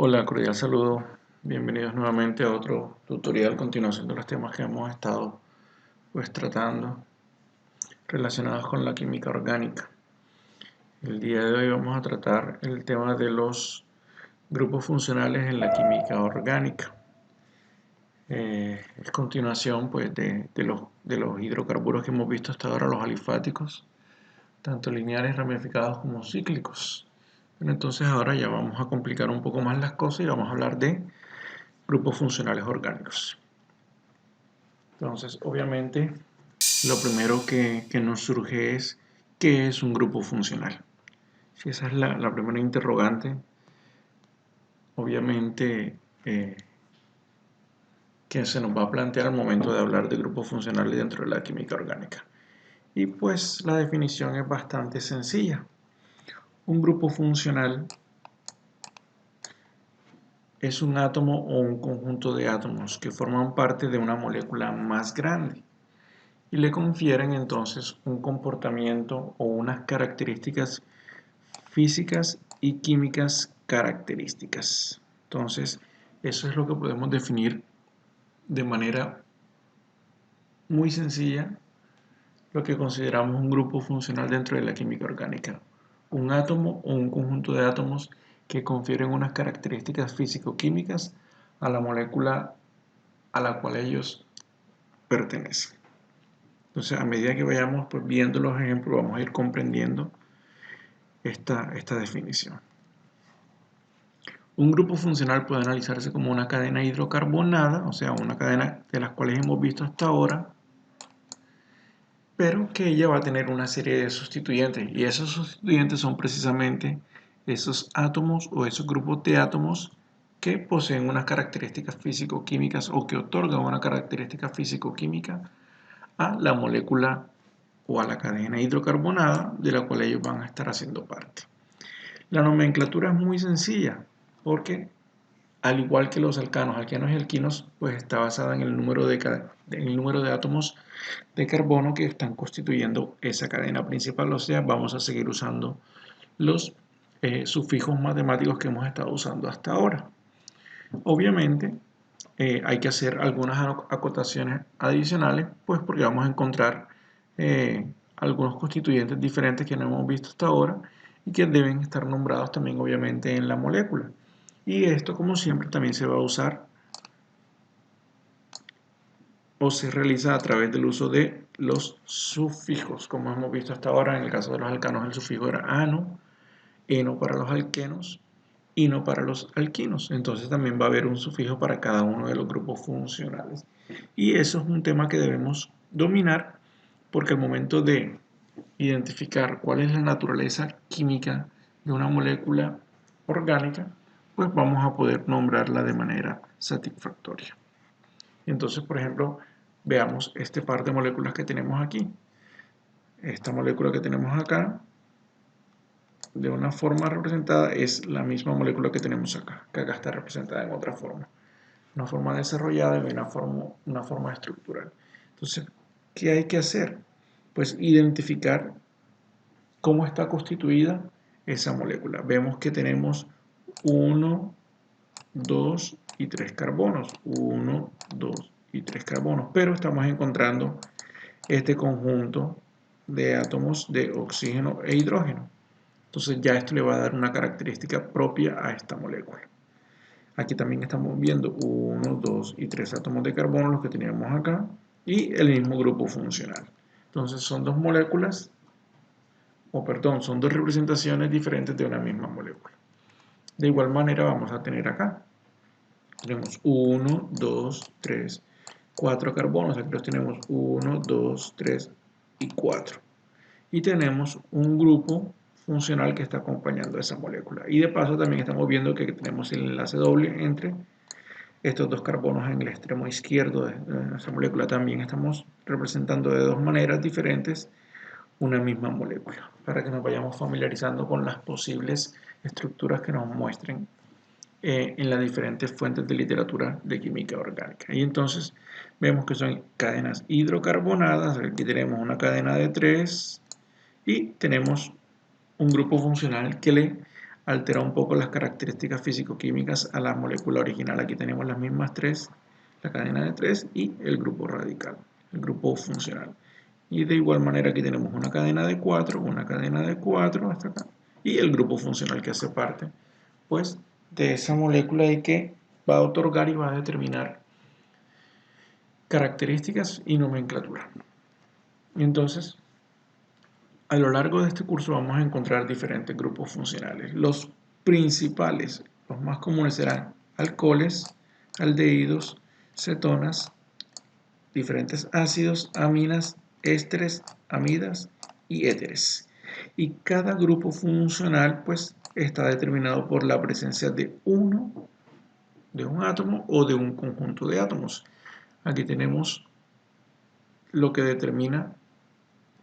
Hola, cordial saludo. Bienvenidos nuevamente a otro tutorial, continuación de los temas que hemos estado tratando relacionados con la química orgánica. El día de hoy vamos a tratar el tema de los grupos funcionales en la química orgánica. Es continuación de los hidrocarburos que hemos visto hasta ahora, los alifáticos, tanto lineares, ramificados como cíclicos. Entonces ahora ya vamos a complicar un poco más las cosas y vamos a hablar de grupos funcionales orgánicos. Entonces, obviamente, lo primero que nos surge es ¿qué es un grupo funcional? Si esa es la primera interrogante, obviamente, que se nos va a plantear al momento de hablar de grupos funcionales dentro de la química orgánica. Y pues la definición es bastante sencilla. Un grupo funcional es un átomo o un conjunto de átomos que forman parte de una molécula más grande y le confieren entonces un comportamiento o unas características físicas y químicas características. Entonces, eso es lo que podemos definir de manera muy sencilla, lo que consideramos un grupo funcional dentro de la química orgánica. Un átomo o un conjunto de átomos que confieren unas características físico-químicas a la molécula a la cual ellos pertenecen. Entonces, a medida que vayamos viendo los ejemplos, vamos a ir comprendiendo esta definición. Un grupo funcional puede analizarse como una cadena hidrocarbonada, o sea, una cadena de las cuales hemos visto hasta ahora, pero que ella va a tener una serie de sustituyentes, y esos sustituyentes son precisamente esos átomos o esos grupos de átomos que poseen unas características físico-químicas o que otorgan una característica físico-química a la molécula o a la cadena hidrocarbonada de la cual ellos van a estar haciendo parte. La nomenclatura es muy sencilla porque, al igual que los alcanos y alquinos, pues está basada en el número de átomos de carbono que están constituyendo esa cadena principal. O sea, vamos a seguir usando los sufijos matemáticos que hemos estado usando hasta ahora. Obviamente, hay que hacer algunas acotaciones adicionales, pues porque vamos a encontrar algunos constituyentes diferentes que no hemos visto hasta ahora y que deben estar nombrados también obviamente en la molécula. Y esto, como siempre, también se va a usar o se realiza a través del uso de los sufijos, como hemos visto hasta ahora. En el caso de los alcanos, el sufijo era ano, eno para los alquenos, ino para los alquinos. Entonces también va a haber un sufijo para cada uno de los grupos funcionales. Y eso es un tema que debemos dominar, porque al momento de identificar cuál es la naturaleza química de una molécula orgánica, pues vamos a poder nombrarla de manera satisfactoria. Entonces, por ejemplo, veamos este par de moléculas que tenemos aquí. Esta molécula que tenemos acá, de una forma representada, es la misma molécula que tenemos acá, que acá está representada en otra forma. Una forma desarrollada y una forma estructural. Entonces, ¿qué hay que hacer? Pues identificar cómo está constituida esa molécula. Vemos que tenemos 1, 2 y 3 carbonos. 1, 2 y 3 carbonos. Pero estamos encontrando este conjunto de átomos de oxígeno e hidrógeno. Entonces ya esto le va a dar una característica propia a esta molécula. Aquí también estamos viendo 1, 2 y 3 átomos de carbono, los que teníamos acá, y el mismo grupo funcional. Entonces son dos moléculas, son dos representaciones diferentes de una misma molécula. De igual manera vamos a tener acá. Tenemos 1, 2, 3, 4 carbonos. Aquí los tenemos 1, 2, 3 y 4. Y tenemos un grupo funcional que está acompañando a esa molécula. Y de paso también estamos viendo que tenemos el enlace doble entre estos dos carbonos en el extremo izquierdo de nuestra molécula. También estamos representando de dos maneras diferentes una misma molécula, para que nos vayamos familiarizando con las posibles estructuras que nos muestren en las diferentes fuentes de literatura de química orgánica. Y entonces vemos que son cadenas hidrocarbonadas. Aquí tenemos una cadena de 3 y tenemos un grupo funcional que le altera un poco las características físico-químicas a la molécula original. Aquí tenemos las mismas tres, la cadena de 3 y el grupo radical, el grupo funcional. Y de igual manera aquí tenemos una cadena de 4, una cadena de 4 hasta acá, y el grupo funcional que hace parte, pues, de esa molécula y que va a otorgar y va a determinar características y nomenclatura. Entonces, a lo largo de este curso vamos a encontrar diferentes grupos funcionales. Los principales, los más comunes serán alcoholes, aldehídos, cetonas, diferentes ácidos, aminas, ésteres, amidas y éteres. Y cada grupo funcional pues está determinado por la presencia de un átomo o de un conjunto de átomos. Aquí tenemos lo que determina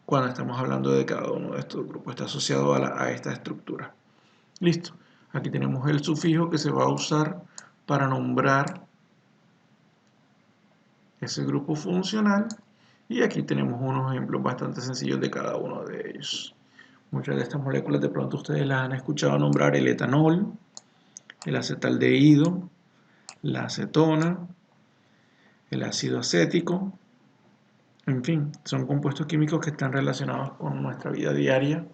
cuando estamos hablando de cada uno de estos grupos. Está asociado a esta estructura. Listo. Aquí tenemos el sufijo que se va a usar para nombrar ese grupo funcional. Y aquí tenemos unos ejemplos bastante sencillos de cada uno de ellos. Muchas de estas moléculas de pronto ustedes las han escuchado nombrar: el etanol, el acetaldehído, la acetona, el ácido acético. En fin, son compuestos químicos que están relacionados con nuestra vida diaria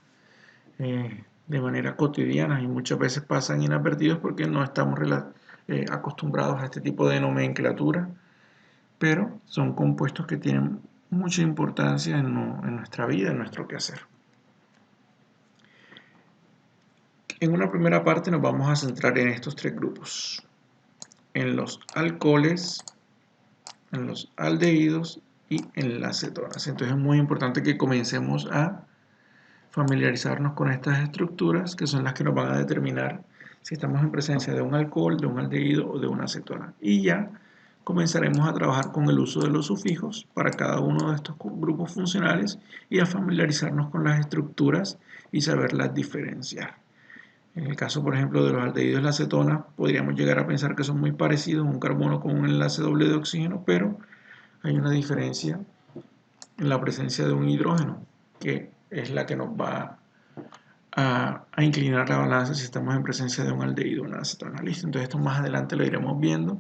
de manera cotidiana y muchas veces pasan inadvertidos porque no estamos acostumbrados a este tipo de nomenclatura, pero son compuestos que tienen mucha importancia en nuestra vida, en nuestro quehacer. En una primera parte nos vamos a centrar en estos tres grupos: en los alcoholes, en los aldehídos y en las cetonas. Entonces es muy importante que comencemos a familiarizarnos con estas estructuras, que son las que nos van a determinar si estamos en presencia de un alcohol, de un aldehído o de una cetona. Y ya comenzaremos a trabajar con el uso de los sufijos para cada uno de estos grupos funcionales y a familiarizarnos con las estructuras y saberlas diferenciar. En el caso, por ejemplo, de los aldehídos y la acetona, podríamos llegar a pensar que son muy parecidos, un carbono con un enlace doble de oxígeno, pero hay una diferencia en la presencia de un hidrógeno, que es la que nos va a inclinar la balanza si estamos en presencia de un aldehído o una acetona. Listo, entonces esto más adelante lo iremos viendo.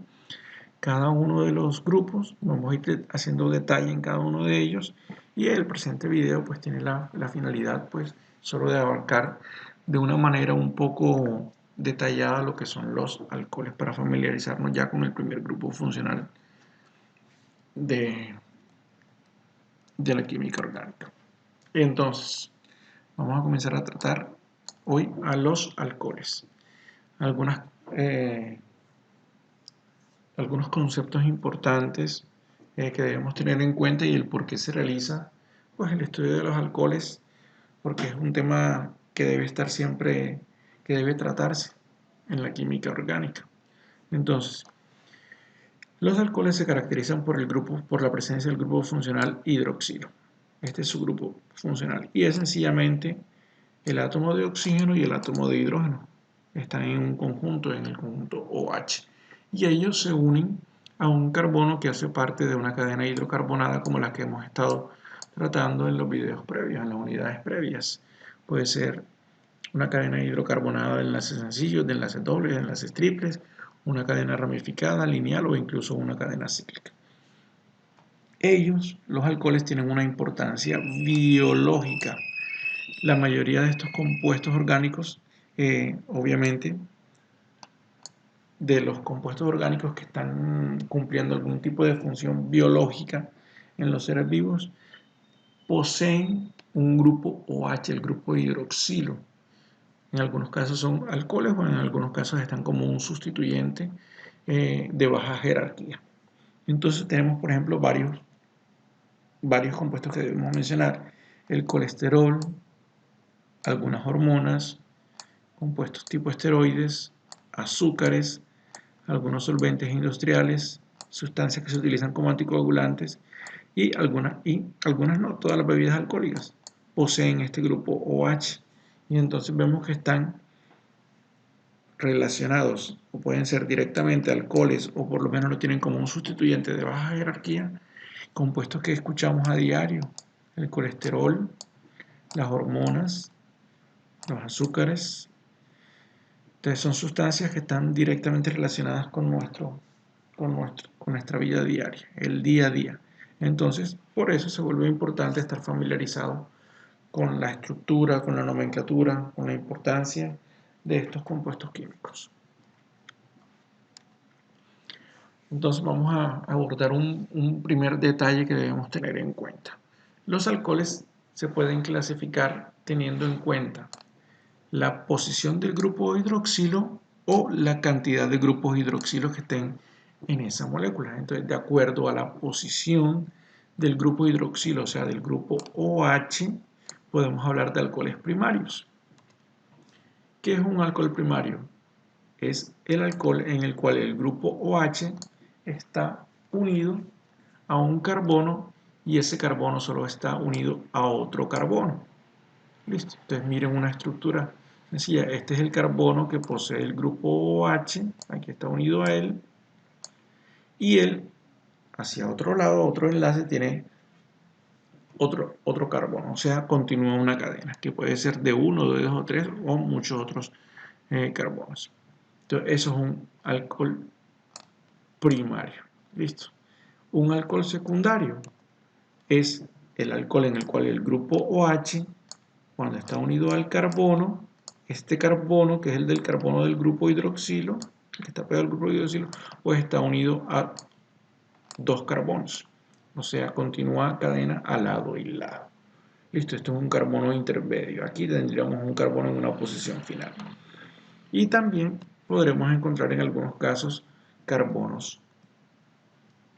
Cada uno de los grupos, vamos a ir haciendo detalle en cada uno de ellos, y el presente video pues tiene la finalidad pues solo de abarcar de una manera un poco detallada lo que son los alcoholes para familiarizarnos ya con el primer grupo funcional de la química orgánica. Entonces, vamos a comenzar a tratar hoy a los alcoholes. Algunos conceptos importantes que debemos tener en cuenta y el por qué se realiza pues el estudio de los alcoholes, porque es un tema que debe estar siempre, que debe tratarse en la química orgánica. Entonces, los alcoholes se caracterizan por la presencia del grupo funcional hidroxilo. Este es su grupo funcional y es sencillamente el átomo de oxígeno y el átomo de hidrógeno. Están en un conjunto, en el conjunto OH, y ellos se unen a un carbono que hace parte de una cadena hidrocarbonada como la que hemos estado tratando en los videos previos, en las unidades previas. Puede ser una cadena hidrocarbonada de enlaces sencillos, de enlaces dobles, de enlaces triples, una cadena ramificada, lineal o incluso una cadena cíclica. Ellos, los alcoholes, tienen una importancia biológica. La mayoría de estos compuestos orgánicos, obviamente, de los compuestos orgánicos que están cumpliendo algún tipo de función biológica en los seres vivos, poseen un grupo OH, el grupo hidroxilo. En algunos casos son alcoholes o en algunos casos están como un sustituyente de baja jerarquía. Entonces tenemos, por ejemplo, varios compuestos que debemos mencionar: el colesterol, algunas hormonas, compuestos tipo esteroides, azúcares, algunos solventes industriales, sustancias que se utilizan como anticoagulantes y algunas no, todas las bebidas alcohólicas poseen este grupo OH, y entonces vemos que están relacionados o pueden ser directamente alcoholes o por lo menos lo tienen como un sustituyente de baja jerarquía, compuestos que escuchamos a diario: el colesterol, las hormonas, los azúcares, Entonces son sustancias que están directamente relacionadas con nuestra vida diaria, el día a día. Entonces, por eso se vuelve importante estar familiarizado con la estructura, con la nomenclatura, con la importancia de estos compuestos químicos. Entonces vamos a abordar un primer detalle que debemos tener en cuenta. Los alcoholes se pueden clasificar teniendo en cuenta la posición del grupo hidroxilo o la cantidad de grupos hidroxilos que estén en esa molécula. Entonces, de acuerdo a la posición del grupo hidroxilo, o sea, del grupo OH, podemos hablar de alcoholes primarios. ¿Qué es un alcohol primario? Es el alcohol en el cual el grupo OH está unido a un carbono y ese carbono solo está unido a otro carbono. Listo. Entonces miren una estructura sencilla. Este es el carbono que posee el grupo OH, aquí está unido a él, y él hacia otro lado, otro enlace, tiene otro carbono, o sea, continúa una cadena, que puede ser de 1, de 2 o 3 o muchos otros carbonos. Entonces eso es un alcohol primario. Listo. Un alcohol secundario es el alcohol en el cual el grupo OH, cuando está unido al carbono, este carbono, que es el del carbono del grupo hidroxilo, que está pegado al grupo hidroxilo, pues está unido a dos carbonos. O sea, continúa cadena a lado y lado. Listo, esto es un carbono intermedio. Aquí tendríamos un carbono en una posición final. Y también podremos encontrar en algunos casos carbonos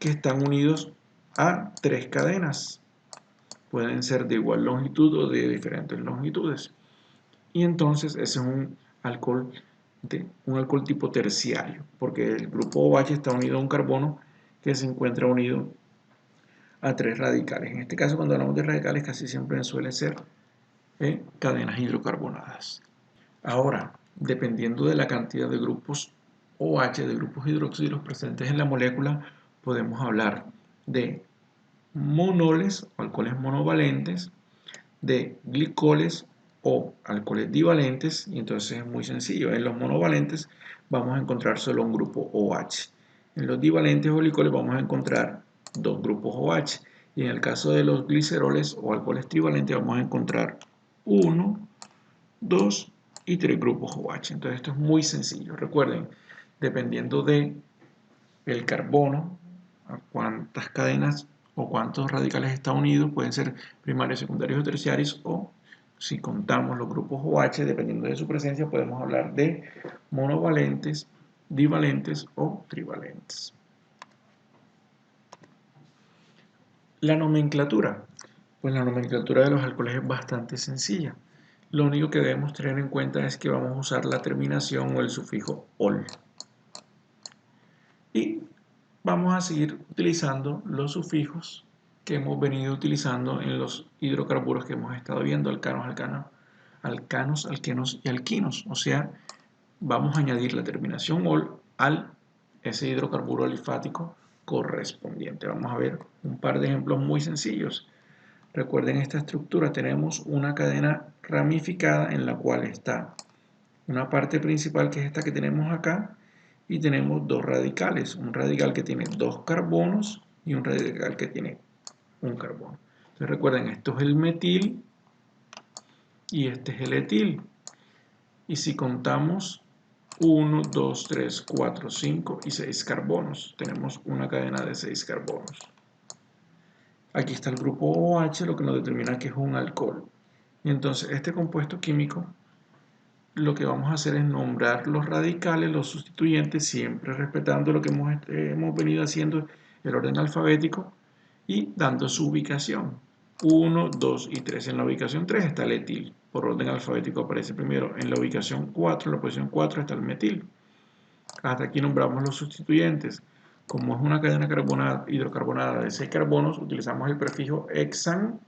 que están unidos a tres cadenas. Pueden ser de igual longitud o de diferentes longitudes. Y entonces ese es un alcohol tipo terciario, porque el grupo OH está unido a un carbono que se encuentra unido a tres radicales. En este caso, cuando hablamos de radicales, casi siempre suele ser cadenas hidrocarbonadas. Ahora, dependiendo de la cantidad de grupos OH, de grupos hidroxilos presentes en la molécula, podemos hablar de monoles o alcoholes monovalentes, de glicoles o alcoholes divalentes, y entonces es muy sencillo. En los monovalentes vamos a encontrar solo un grupo OH. En los divalentes o glicoles vamos a encontrar dos grupos OH. Y en el caso de los gliceroles o alcoholes trivalentes vamos a encontrar 1, 2 y 3 grupos OH. Entonces esto es muy sencillo. Recuerden, dependiendo de el carbono, a cuántas cadenas o cuántos radicales está unido, pueden ser primarios, secundarios o terciarios, o si contamos los grupos OH, dependiendo de su presencia, podemos hablar de monovalentes, divalentes o trivalentes. La nomenclatura. Pues la nomenclatura de los alcoholes es bastante sencilla. Lo único que debemos tener en cuenta es que vamos a usar la terminación o el sufijo ol. Y vamos a seguir utilizando los sufijos que hemos venido utilizando en los hidrocarburos que hemos estado viendo, alcanos, alquenos y alquinos. O sea, vamos a añadir la terminación ol al ese hidrocarburo alifático correspondiente. Vamos a ver un par de ejemplos muy sencillos. Recuerden esta estructura, tenemos una cadena ramificada en la cual está una parte principal, que es esta que tenemos acá, y tenemos dos radicales, un radical que tiene dos carbonos y un radical que tiene un carbono. Entonces recuerden, esto es el metil y este es el etil. Y si contamos 1, 2, 3, 4, 5 y 6 carbonos, tenemos una cadena de 6 carbonos. Aquí está el grupo OH, lo que nos determina que es un alcohol. Y entonces este compuesto químico, lo que vamos a hacer es nombrar los radicales, los sustituyentes, siempre respetando lo que hemos venido haciendo, el orden alfabético, y dando su ubicación. 1, 2 y 3. En la ubicación 3 está el etil. Por orden alfabético aparece primero. En la ubicación 4, en la posición 4 está el metil. Hasta aquí nombramos los sustituyentes. Como es una cadena hidrocarbonada de 6 carbonos, utilizamos el prefijo hexan.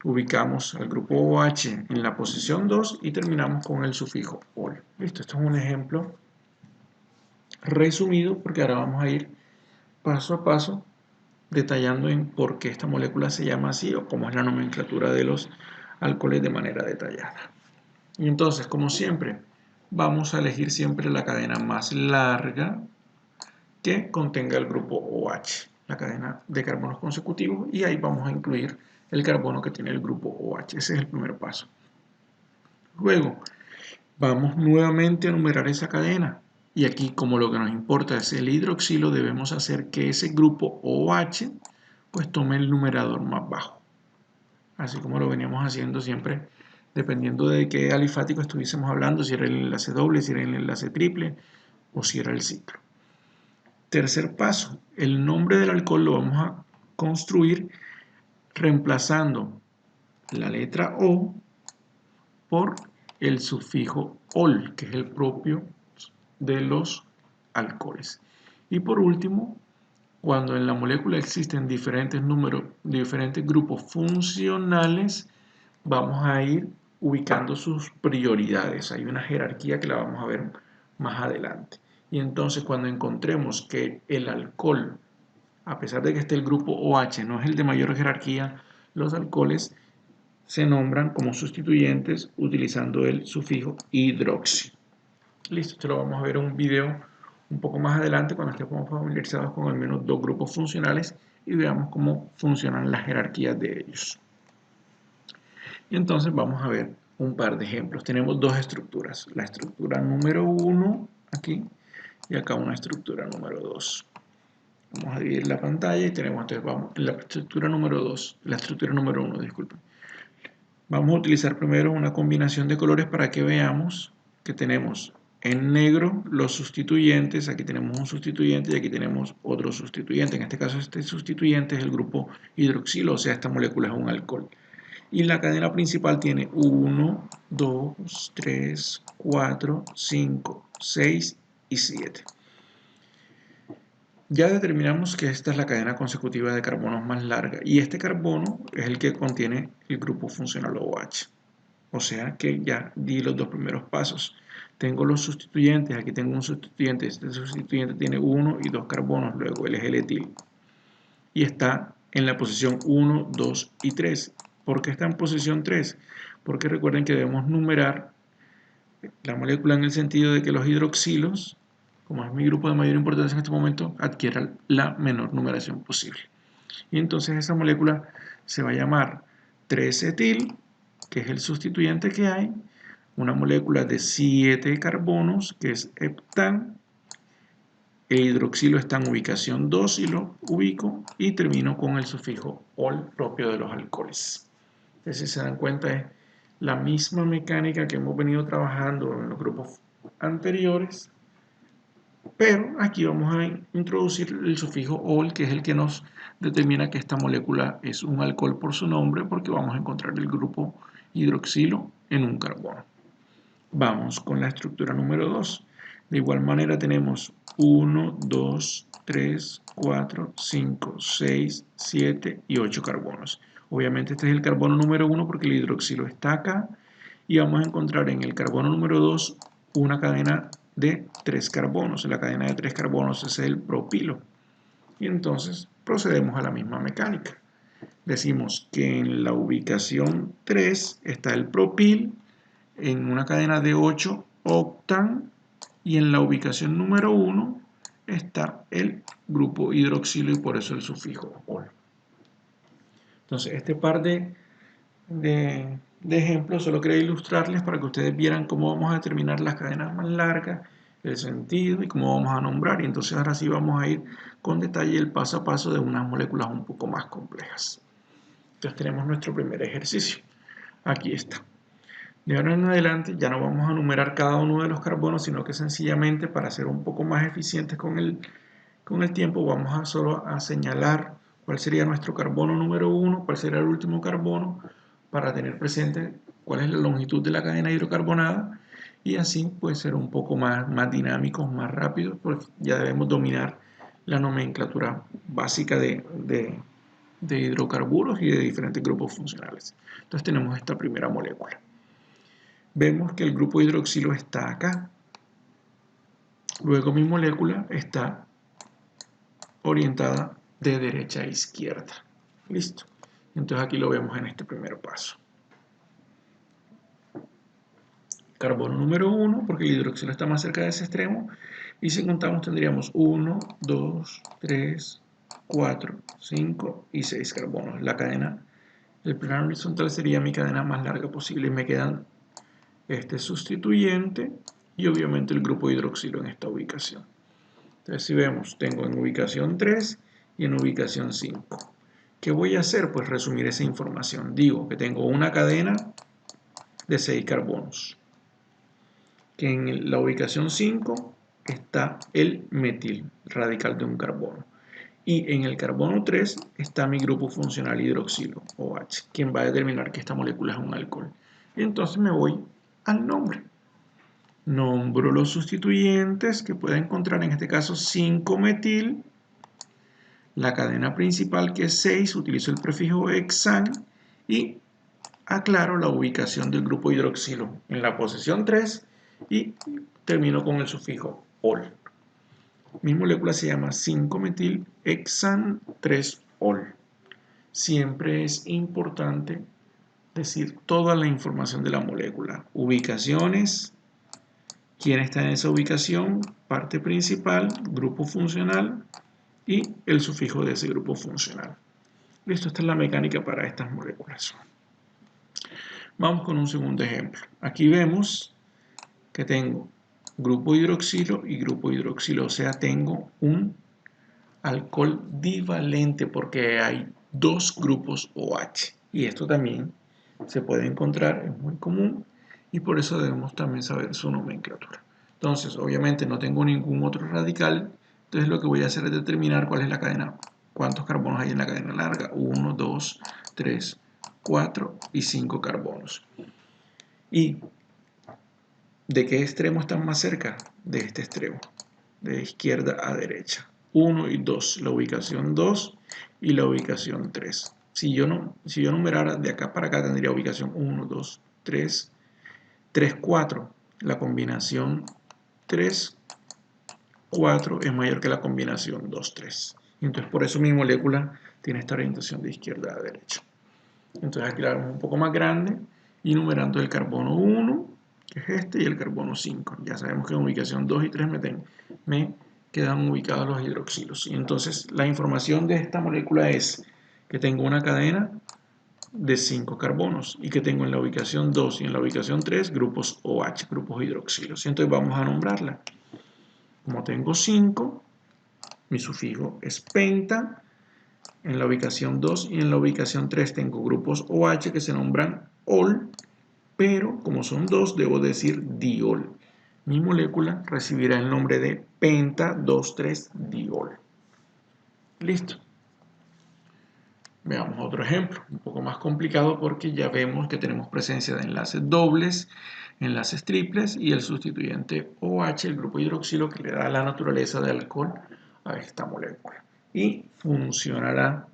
Ubicamos al grupo OH en la posición 2 y terminamos con el sufijo ol. Listo, esto es un ejemplo resumido porque ahora vamos a ir paso a paso detallando en por qué esta molécula se llama así o cómo es la nomenclatura de los alcoholes de manera detallada. Y entonces, como siempre, vamos a elegir siempre la cadena más larga que contenga el grupo OH, la cadena de carbonos consecutivos, y ahí vamos a incluir el carbono que tiene el grupo OH. Ese es el primer paso. Luego, vamos nuevamente a numerar esa cadena. Y aquí, como lo que nos importa es el hidroxilo, debemos hacer que ese grupo OH pues tome el numerador más bajo. Así como lo veníamos haciendo siempre, dependiendo de qué alifático estuviésemos hablando, si era el enlace doble, si era el enlace triple o si era el ciclo. Tercer paso, el nombre del alcohol lo vamos a construir reemplazando la letra O por el sufijo ol, que es el propio de los alcoholes. Y por último, cuando en la molécula existen diferentes grupos funcionales, vamos a ir ubicando sus prioridades. Hay una jerarquía que la vamos a ver más adelante. Y entonces cuando encontremos que el alcohol, a pesar de que esté el grupo OH, no es el de mayor jerarquía, los alcoholes se nombran como sustituyentes utilizando el sufijo hidroxi. Listo, esto lo vamos a ver en un video un poco más adelante cuando estemos familiarizados con al menos dos grupos funcionales y veamos cómo funcionan las jerarquías de ellos. Y entonces vamos a ver un par de ejemplos. Tenemos dos estructuras, la estructura número 1 aquí y acá una estructura número 2. Vamos a dividir la pantalla y tenemos entonces la estructura número 2, la estructura número 1, disculpen. Vamos a utilizar primero una combinación de colores para que veamos que tenemos en negro los sustituyentes. Aquí tenemos un sustituyente y aquí tenemos otro sustituyente. En este caso este sustituyente es el grupo hidroxilo, o sea, esta molécula es un alcohol. Y la cadena principal tiene 1, 2, 3, 4, 5, 6 y 7. Ya determinamos que esta es la cadena consecutiva de carbonos más larga y este carbono es el que contiene el grupo funcional OH. O sea que ya di los dos primeros pasos. Tengo los sustituyentes, aquí tengo un sustituyente, este sustituyente tiene 1 y 2 carbonos, luego él es el etil. Y está en la posición 1, 2 y 3. ¿Por qué está en posición 3? Porque recuerden que debemos numerar la molécula en el sentido de que los hidroxilos, como es mi grupo de mayor importancia en este momento, adquieran la menor numeración posible. Y entonces esa molécula se va a llamar 3-etil, que es el sustituyente que hay, una molécula de 7 carbonos, que es heptán. El hidroxilo está en ubicación 2 y lo ubico y termino con el sufijo ol propio de los alcoholes. Entonces, si se dan cuenta, es la misma mecánica que hemos venido trabajando en los grupos anteriores, pero aquí vamos a introducir el sufijo ol, que es el que nos determina que esta molécula es un alcohol por su nombre, porque vamos a encontrar el grupo hidroxilo en un carbono. Vamos con la estructura número 2. De igual manera tenemos 1, 2, 3, 4, 5, 6, 7 y 8 carbonos. Obviamente este es el carbono número 1 porque el hidroxilo está acá. Y vamos a encontrar en el carbono número 2 una cadena de 3 carbonos. La cadena de 3 carbonos es el propilo. Y entonces procedemos a la misma mecánica. Decimos que en la ubicación 3 está el propil en una cadena de 8 octan y en la ubicación número 1 está el grupo hidroxilo y por eso el sufijo ol. Entonces este par de ejemplos solo quería ilustrarles para que ustedes vieran cómo vamos a determinar las cadenas más largas, el sentido y cómo vamos a nombrar. Y entonces ahora sí vamos a ir con detalle el paso a paso de unas moléculas un poco más complejas. Entonces tenemos nuestro primer ejercicio. Aquí está. De ahora en adelante ya no vamos a numerar cada uno de los carbonos, sino que sencillamente para ser un poco más eficientes con el tiempo vamos a solo a señalar cuál sería nuestro carbono número 1, cuál sería el último carbono, para tener presente cuál es la longitud de la cadena hidrocarbonada y así puede ser un poco más dinámicos, más rápidos, porque ya debemos dominar la nomenclatura básica de hidrocarburos y de diferentes grupos funcionales. Entonces tenemos esta primera molécula. Vemos que el grupo hidroxilo está acá. Luego mi molécula está orientada de derecha a izquierda. Listo. Entonces aquí lo vemos en este primer paso. carbono número 1, porque el hidroxilo está más cerca de ese extremo, y si contamos tendríamos 1, 2, 3, 4, 5 y 6 carbonos. La cadena, el plano horizontal sería mi cadena más larga posible. Me quedan este sustituyente y obviamente el grupo hidroxilo en esta ubicación. Entonces si vemos, tengo en ubicación 3 y en ubicación 5. ¿Qué voy a hacer? Pues resumir esa información. Digo que tengo una cadena de 6 carbonos, que en la ubicación 5 está el metil, radical de un carbono. Y en el carbono 3 está mi grupo funcional hidroxilo, OH, quien va a determinar que esta molécula es un alcohol. Y entonces me voy al nombre. Nombro los sustituyentes que puedo encontrar, en este caso 5-metil. La cadena principal, que es 6, utilizo el prefijo hexan y aclaro la ubicación del grupo hidroxilo en la posición 3 y termino con el sufijo ol. Mi molécula se llama 5-metil hexan 3-ol. Siempre es importante decir toda la información de la molécula: ubicaciones, quién está en esa ubicación, parte principal, grupo funcional y el sufijo de ese grupo funcional. Listo, esta es la mecánica para estas moléculas. Vamos con un segundo ejemplo. Aquí vemos que tengo grupo hidroxilo y grupo hidroxilo, o sea, tengo un alcohol divalente porque hay dos grupos OH. Y esto también se puede encontrar, es muy común, y por eso debemos también saber su nomenclatura. Entonces, obviamente no tengo ningún otro radical, entonces lo que voy a hacer es determinar cuál es la cadena, cuántos carbonos hay en la cadena larga: 1, 2, 3, 4 y 5 carbonos. ¿Y de qué extremo están más cerca? De este extremo, de izquierda a derecha. 1 y 2, la ubicación 2 y la ubicación 3. Si yo numerara de acá para acá, tendría ubicación 1, 2, 3, 3, 4. La combinación 3, 4 es mayor que la combinación 2, 3. Entonces por eso mi molécula tiene esta orientación de izquierda a derecha. Entonces aquí la vemos un poco más grande y numerando el carbono 1, que es este, y el carbono 5. Ya sabemos que en ubicación 2 y 3 me quedan ubicados los hidroxilos. Y entonces la información de esta molécula es que tengo una cadena de 5 carbonos y que tengo en la ubicación 2 y en la ubicación 3 grupos OH, grupos hidroxilos. Y entonces vamos a nombrarla. Como tengo 5, mi sufijo es penta. En la ubicación 2 y en la ubicación 3 tengo grupos OH que se nombran ol, pero como son dos, debo decir diol. Mi molécula recibirá el nombre de penta 2,3-diol. Listo. Veamos otro ejemplo, un poco más complicado porque ya vemos que tenemos presencia de enlaces dobles, enlaces triples y el sustituyente OH, el grupo hidroxilo, que le da la naturaleza de alcohol a esta molécula. Y funcionará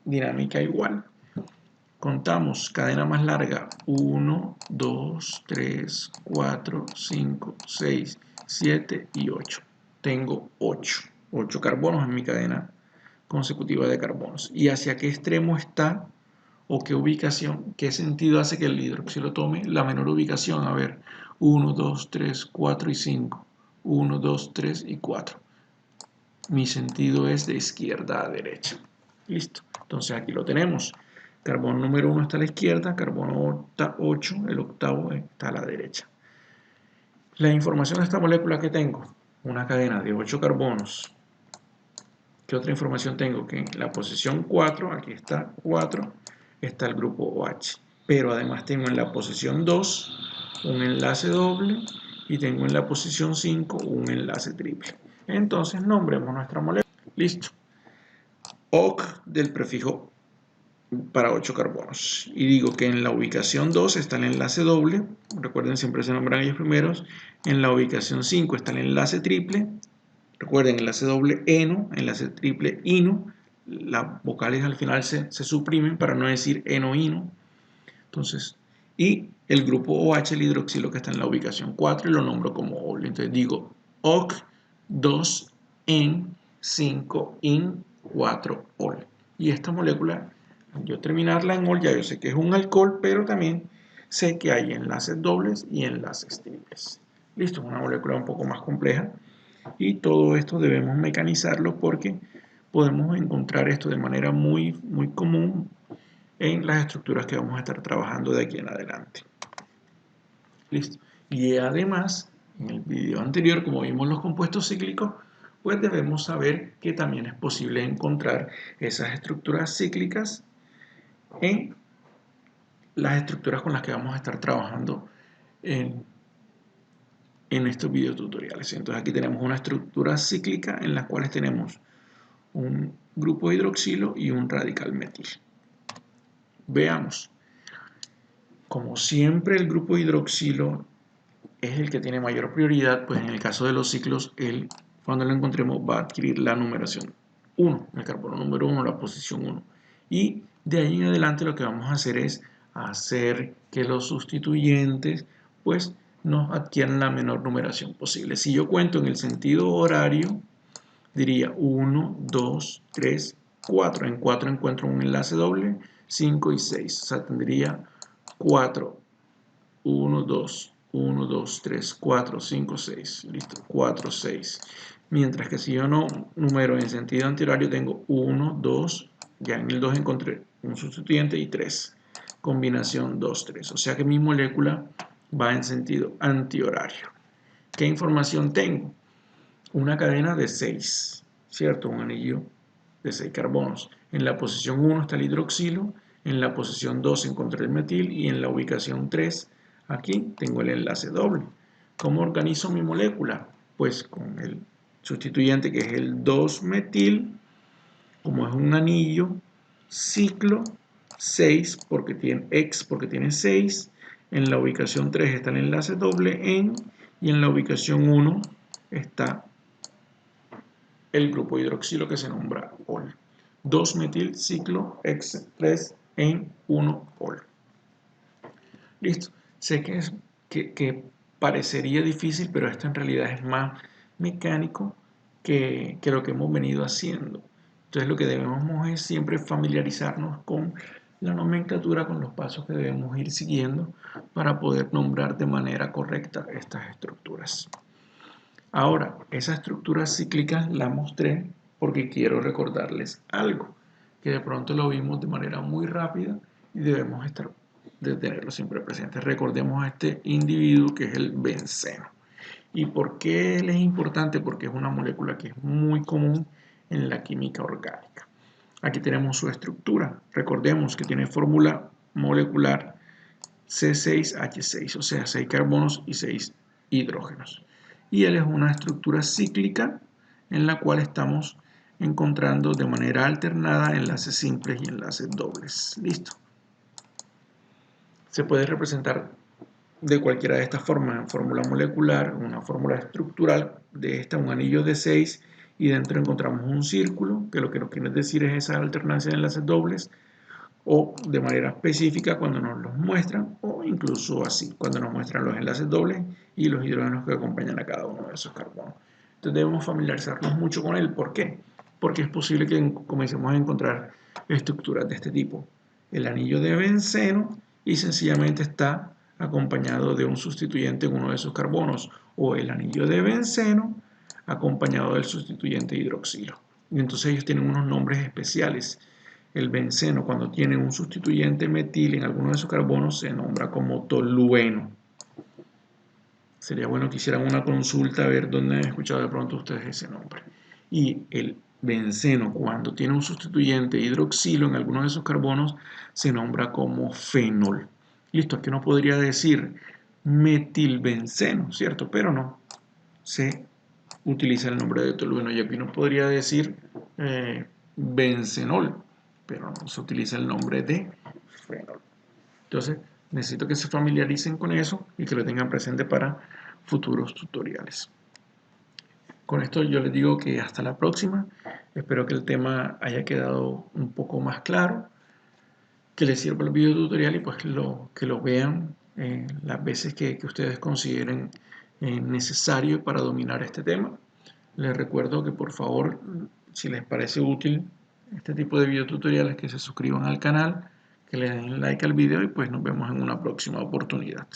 dinámica igual. Contamos cadena más larga: 1, 2, 3, 4, 5, 6, 7 y 8. Tengo 8 carbonos en mi cadena consecutiva de carbonos. ¿Y hacia qué extremo está o qué ubicación, qué sentido hace que el hidroxilo tome la menor ubicación? A ver, 1, 2, 3, 4 y 5. 1, 2, 3 y 4. Mi sentido es de izquierda a derecha. Listo. Entonces aquí lo tenemos. Carbono número 1 está a la izquierda, carbono 8, el octavo, está a la derecha. La información de esta molécula que tengo: una cadena de 8 carbonos. ¿Qué otra información tengo? Que en la posición 4, aquí está 4, está el grupo OH. Pero además tengo en la posición 2 un enlace doble y tengo en la posición 5 un enlace triple. Entonces nombremos nuestra molécula. Listo. OC del prefijo para 8 carbonos. Y digo que en la ubicación 2 está el enlace doble. Recuerden, siempre se nombran ellos primeros. En la ubicación 5 está el enlace triple. Recuerden, enlace doble eno, enlace triple ino. Las vocales al final se suprimen para no decir eno-ino. Entonces, y el grupo OH, el hidroxilo, que está en la ubicación 4 y lo nombro como ol. Entonces digo OC 2 en 5 in 4 ol. Y esta molécula, al yo terminarla en ol, ya yo sé que es un alcohol, pero también sé que hay enlaces dobles y enlaces triples. Listo, es una molécula un poco más compleja y todo esto debemos mecanizarlo porque podemos encontrar esto de manera muy común en las estructuras que vamos a estar trabajando de aquí en adelante. Listo. Y además, en el video anterior, como vimos los compuestos cíclicos, pues debemos saber que también es posible encontrar esas estructuras cíclicas en las estructuras con las que vamos a estar trabajando en estos videotutoriales. Entonces aquí tenemos una estructura cíclica en la cual tenemos un grupo hidroxilo y un radical metil. Veamos. Como siempre el grupo hidroxilo es el que tiene mayor prioridad, pues en el caso de los ciclos, cuando lo encontremos va a adquirir la numeración 1, el carbono número 1, la posición 1. Y de ahí en adelante lo que vamos a hacer es hacer que los sustituyentes pues nos adquieran la menor numeración posible. Si yo cuento en el sentido horario, diría 1, 2, 3, 4. En 4 encuentro un enlace doble, 5 y 6. O sea, tendría 4, 1, 2, 1, 2, 3, 4, 5, 6. Listo, 4, 6. Mientras que si yo no numero en sentido antihorario, tengo 1, 2, ya en el 2 encontré un sustituyente y 3. Combinación 2, 3. O sea que mi molécula va en sentido antihorario. ¿Qué información tengo? Una cadena de 6, ¿cierto? Un anillo de 6 carbonos. En la posición 1 está el hidroxilo, en la posición 2 encontré el metil y en la ubicación 3 aquí tengo el enlace doble. ¿Cómo organizo mi molécula? Pues con el sustituyente que es el 2-metil, como es un anillo, ciclo 6 porque tiene 6, en la ubicación 3 está el enlace doble y en la ubicación 1 está el grupo hidroxilo que se nombra ol. 2-metil ciclo X3 en 1-ol. Listo. Sé que parecería difícil, pero esto en realidad es más mecánico que lo que hemos venido haciendo. Entonces lo que debemos es siempre familiarizarnos con la nomenclatura, con los pasos que debemos ir siguiendo para poder nombrar de manera correcta estas estructuras. Ahora, esa estructura cíclica la mostré porque quiero recordarles algo, que de pronto lo vimos de manera muy rápida y debemos de tenerlo siempre presente. Recordemos a este individuo que es el benceno. ¿Y por qué él es importante? Porque es una molécula que es muy común en la química orgánica. Aquí tenemos su estructura. Recordemos que tiene fórmula molecular C6H6, o sea, 6 carbonos y 6 hidrógenos. Y él es una estructura cíclica en la cual estamos encontrando de manera alternada enlaces simples y enlaces dobles. Listo. Se puede representar de cualquiera de estas formas, en fórmula molecular, una fórmula estructural de esta, un anillo de 6 y dentro encontramos un círculo, que lo que nos quiere decir es esa alternancia de enlaces dobles, o de manera específica cuando nos los muestran, o incluso así, cuando nos muestran los enlaces dobles y los hidrógenos que acompañan a cada uno de esos carbonos. Entonces debemos familiarizarnos mucho con él. ¿Por qué? Porque es posible que comencemos a encontrar estructuras de este tipo. El anillo de benceno y sencillamente está acompañado de un sustituyente en uno de esos carbonos, o el anillo de benceno acompañado del sustituyente hidroxilo. Y entonces ellos tienen unos nombres especiales. El benceno, cuando tiene un sustituyente metil en alguno de sus carbonos, se nombra como tolueno. Sería bueno que hicieran una consulta a ver dónde han escuchado de pronto ustedes ese nombre. Y el benceno, cuando tiene un sustituyente hidroxilo en alguno de sus carbonos, se nombra como fenol. Listo, aquí uno podría decir metilbenceno, ¿cierto? Pero no, se utiliza el nombre de tolueno. Y aquí uno podría decir bencenol, pero no se utiliza el nombre de fenol. Entonces, necesito que se familiaricen con eso y que lo tengan presente para futuros tutoriales. Con esto yo les digo que hasta la próxima. Espero que el tema haya quedado un poco más claro, que les sirva el video tutorial y pues que lo vean las veces que ustedes consideren necesario para dominar este tema. Les recuerdo que por favor, si les parece útil este tipo de videotutoriales, que se suscriban al canal, que le den like al video y pues nos vemos en una próxima oportunidad.